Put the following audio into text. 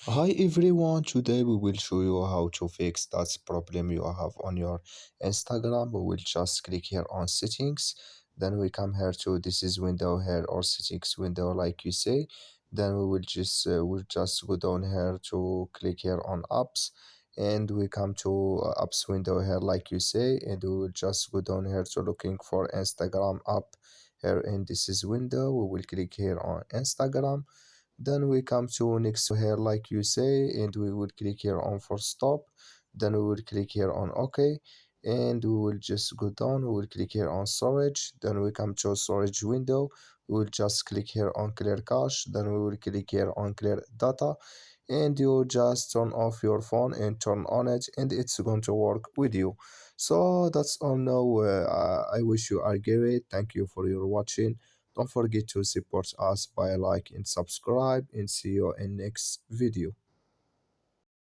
Hi everyone, today we will show you how to fix that problem you have on your Instagram. We will just click here on settings, then we come here to this is window here or settings window like you say. Then we'll just go down here to click here on apps, and we come to apps window here like you say, and we will just go down here to looking for Instagram app here in this is window. We will click here on Instagram, then we come to next here like you say, and we will click here on for stop. Then we will click here on OK, and we will just go down. We will click here on storage. Then we come to storage window. We will just click here on clear cache. Then we will click here on clear data, and you just turn off your phone and turn on it, and it's going to work with you. So that's all now. I wish you are great. Thank you for your watching. Don't forget to support us by like and subscribe, and see you in next video.